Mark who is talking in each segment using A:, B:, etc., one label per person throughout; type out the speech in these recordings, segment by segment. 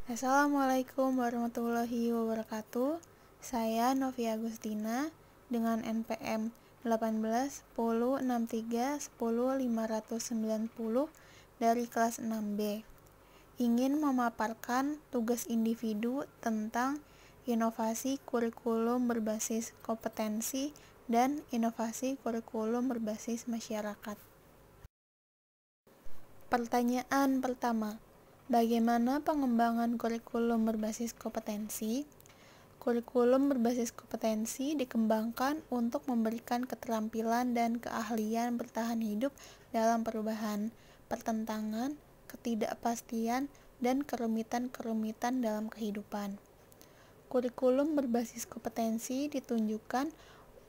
A: Assalamualaikum warahmatullahi wabarakatuh. Saya Novia Agustina dengan NPM 18 10 63 10 590 dari kelas 6B. Ingin memaparkan tugas individu tentang inovasi kurikulum berbasis kompetensi dan inovasi kurikulum berbasis masyarakat. Pertanyaan pertama, bagaimana pengembangan kurikulum berbasis kompetensi? Kurikulum berbasis kompetensi dikembangkan untuk memberikan keterampilan dan keahlian bertahan hidup dalam perubahan, pertentangan, ketidakpastian, dan kerumitan-kerumitan dalam kehidupan. Kurikulum berbasis kompetensi ditunjukkan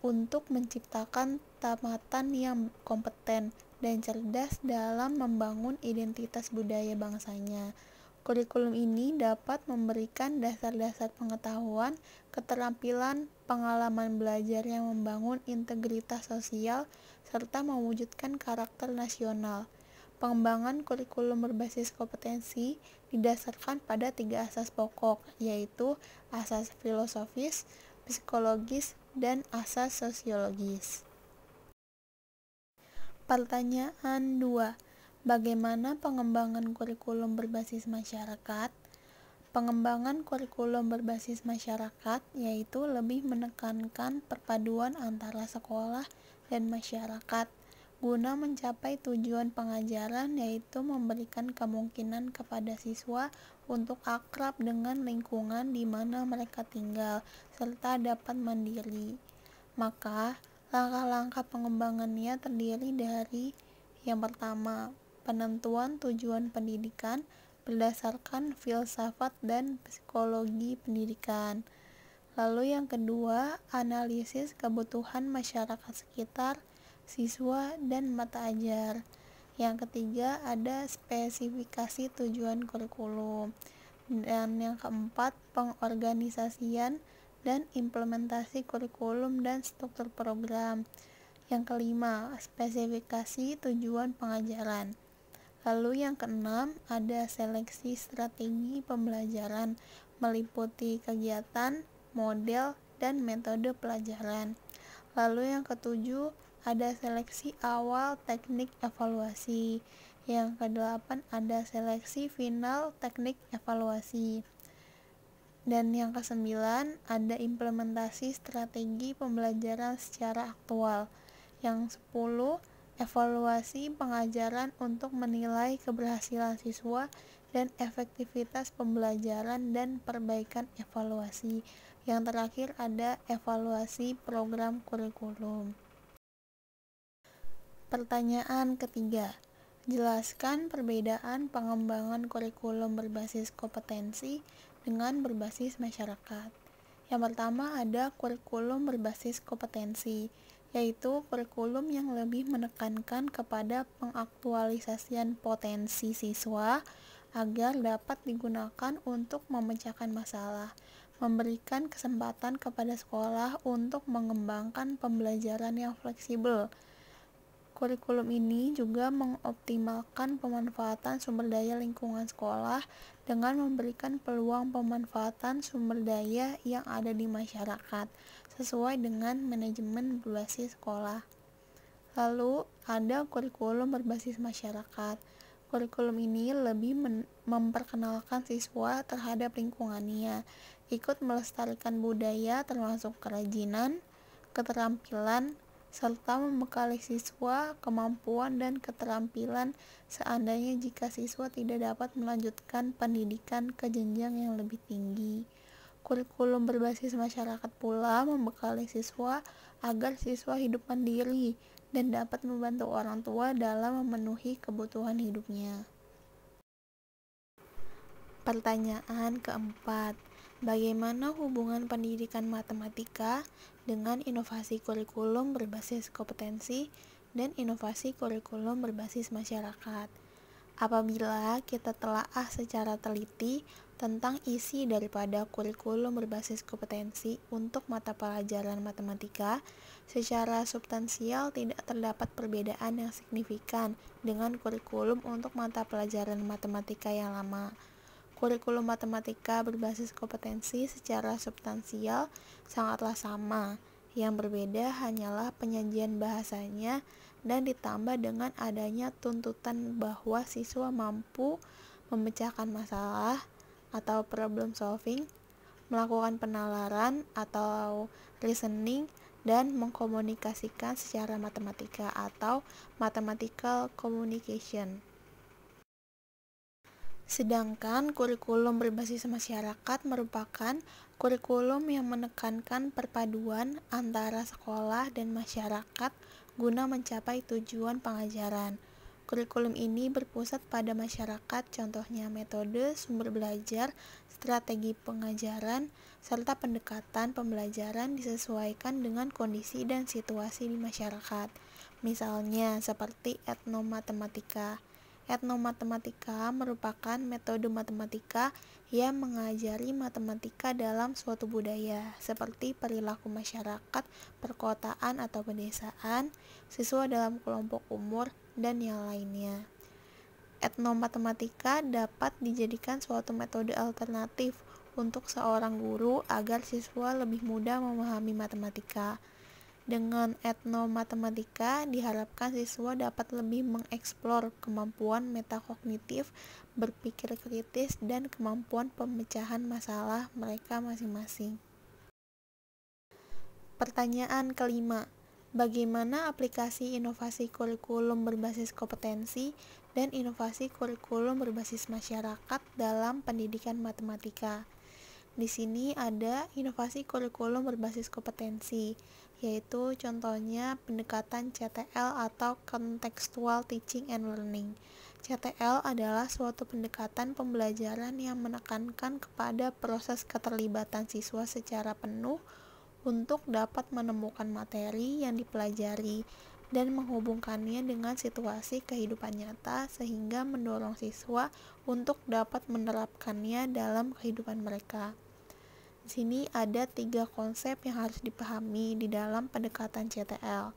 A: untuk menciptakan tamatan yang kompeten dan cerdas dalam membangun identitas budaya bangsanya. Kurikulum ini dapat memberikan dasar-dasar pengetahuan, keterampilan, pengalaman belajar yang membangun integritas sosial, serta mewujudkan karakter nasional. Pengembangan kurikulum berbasis kompetensi didasarkan pada 3 asas pokok, yaitu asas filosofis, psikologis, dan asas sosiologis. Pertanyaan 2. Bagaimana pengembangan kurikulum berbasis masyarakat? Pengembangan kurikulum berbasis masyarakat yaitu lebih menekankan perpaduan antara sekolah dan masyarakat guna mencapai tujuan pengajaran, yaitu memberikan kemungkinan kepada siswa untuk akrab dengan lingkungan di mana mereka tinggal serta dapat mandiri. Maka langkah-langkah pengembangannya terdiri dari yang pertama, penentuan tujuan pendidikan berdasarkan filsafat dan psikologi pendidikan. Lalu yang kedua, analisis kebutuhan masyarakat sekitar, siswa, dan mata ajar. Yang ketiga, ada spesifikasi tujuan kurikulum. Dan yang keempat, pengorganisasian dan implementasi kurikulum dan struktur program. Yang kelima, spesifikasi tujuan pengajaran. Lalu yang keenam, ada seleksi strategi pembelajaran meliputi kegiatan, model, dan metode pelajaran. Lalu yang ketujuh, ada seleksi awal teknik evaluasi. Yang kedelapan, ada seleksi final teknik evaluasi. Dan yang kesembilan, ada implementasi strategi pembelajaran secara aktual. Yang 10, evaluasi pengajaran untuk menilai keberhasilan siswa dan efektivitas pembelajaran dan perbaikan evaluasi. Yang terakhir ada evaluasi program kurikulum. Pertanyaan ketiga, jelaskan perbedaan pengembangan kurikulum berbasis kompetensi dengan berbasis masyarakat. Yang pertama ada kurikulum berbasis kompetensi, yaitu kurikulum yang lebih menekankan kepada pengaktualisasian potensi siswa agar dapat digunakan untuk memecahkan masalah, memberikan kesempatan kepada sekolah untuk mengembangkan pembelajaran yang fleksibel. Kurikulum ini juga mengoptimalkan pemanfaatan sumber daya lingkungan sekolah dengan memberikan peluang pemanfaatan sumber daya yang ada di masyarakat sesuai dengan manajemen berbasis sekolah. Lalu ada kurikulum berbasis masyarakat. Kurikulum ini lebih memperkenalkan siswa terhadap lingkungannya, ikut melestarikan budaya termasuk kerajinan, keterampilan, serta membekali siswa kemampuan dan keterampilan seandainya jika siswa tidak dapat melanjutkan pendidikan ke jenjang yang lebih tinggi. Kurikulum berbasis masyarakat pula membekali siswa agar siswa hidup mandiri dan dapat membantu orang tua dalam memenuhi kebutuhan hidupnya. Pertanyaan keempat, bagaimana hubungan pendidikan matematika dengan inovasi kurikulum berbasis kompetensi dan inovasi kurikulum berbasis masyarakat? Apabila kita telaah secara teliti tentang isi daripada kurikulum berbasis kompetensi untuk mata pelajaran matematika, secara substansial tidak terdapat perbedaan yang signifikan dengan kurikulum untuk mata pelajaran matematika yang lama. kurikulum matematika berbasis kompetensi secara substansial sangatlah sama. Yang berbeda hanyalah penyajian bahasanya dan ditambah dengan adanya tuntutan bahwa siswa mampu memecahkan masalah atau problem solving, melakukan penalaran atau reasoning, dan mengkomunikasikan secara matematika atau mathematical communication. Sedangkan kurikulum berbasis masyarakat merupakan kurikulum yang menekankan perpaduan antara sekolah dan masyarakat guna mencapai tujuan pengajaran. Kurikulum ini berpusat pada masyarakat, contohnya metode, sumber belajar, strategi pengajaran, serta pendekatan pembelajaran disesuaikan dengan kondisi dan situasi di masyarakat. Misalnya seperti etnomatematika. Etnomatematika merupakan metode matematika yang mengajari matematika dalam suatu budaya, seperti perilaku masyarakat, perkotaan atau pedesaan, siswa dalam kelompok umur, dan yang lainnya. Etnomatematika dapat dijadikan suatu metode alternatif untuk seorang guru agar siswa lebih mudah memahami matematika. Dengan etnomatematika diharapkan siswa dapat lebih mengeksplor kemampuan metakognitif, berpikir kritis, dan kemampuan pemecahan masalah mereka masing-masing. Pertanyaan kelima, bagaimana aplikasi inovasi kurikulum berbasis kompetensi dan inovasi kurikulum berbasis masyarakat dalam pendidikan matematika? Di sini ada inovasi kurikulum berbasis kompetensi, yaitu contohnya pendekatan CTL atau Contextual Teaching and Learning. CTL adalah suatu pendekatan pembelajaran yang menekankan kepada proses keterlibatan siswa secara penuh untuk dapat menemukan materi yang dipelajari dan menghubungkannya dengan situasi kehidupan nyata sehingga mendorong siswa untuk dapat menerapkannya dalam kehidupan mereka. Di sini ada 3 konsep yang harus dipahami di dalam pendekatan CTL,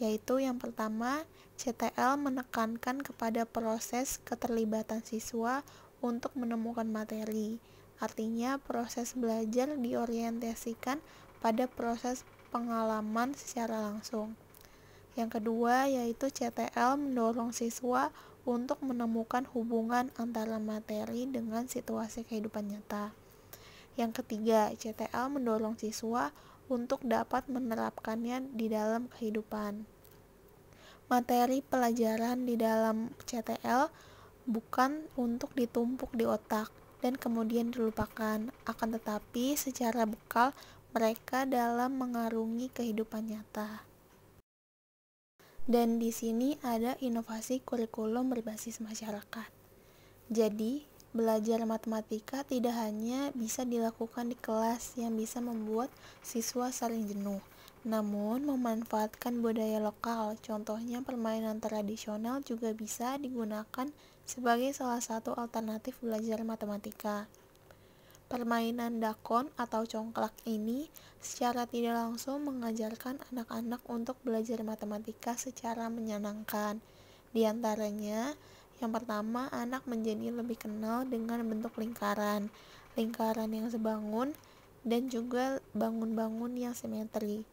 A: yaitu yang pertama, CTL menekankan kepada proses keterlibatan siswa untuk menemukan materi. Artinya, proses belajar diorientasikan pada proses pengalaman secara langsung. Yang kedua, yaitu CTL mendorong siswa untuk menemukan hubungan antara materi dengan situasi kehidupan nyata. Yang ketiga, CTL mendorong siswa untuk dapat menerapkannya di dalam kehidupan. Materi pelajaran di dalam CTL bukan untuk ditumpuk di otak dan kemudian dilupakan, akan tetapi secara bekal mereka dalam mengarungi kehidupan nyata. Dan di sini ada inovasi kurikulum berbasis masyarakat. Jadi, belajar matematika tidak hanya bisa dilakukan di kelas yang bisa membuat siswa saling jenuh, namun memanfaatkan budaya lokal, contohnya permainan tradisional juga bisa digunakan sebagai salah satu alternatif belajar matematika. Permainan dakon atau congklak ini secara tidak langsung mengajarkan anak-anak untuk belajar matematika secara menyenangkan. Di antaranya, yang pertama, anak menjadi lebih kenal dengan bentuk lingkaran yang sebangun, dan juga bangun-bangun yang simetri.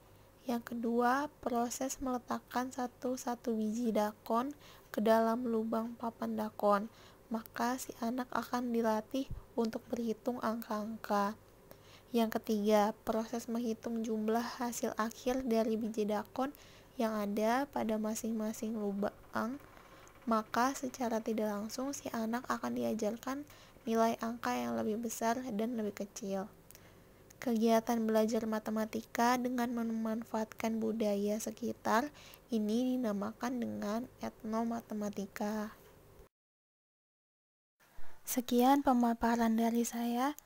A: Yang kedua, proses meletakkan satu biji dakon ke dalam lubang papan dakon, maka si anak akan dilatih untuk berhitung angka-angka. Yang ketiga, proses menghitung jumlah hasil akhir dari biji dakon yang ada pada masing-masing lubang, maka secara tidak langsung si anak akan diajarkan nilai angka yang lebih besar dan lebih kecil. Kegiatan belajar matematika dengan memanfaatkan budaya sekitar ini dinamakan dengan etnomatematika. Sekian pemaparan dari saya.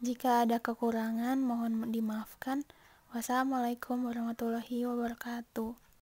A: Jika ada kekurangan mohon dimaafkan. Wassalamualaikum warahmatullahi wabarakatuh.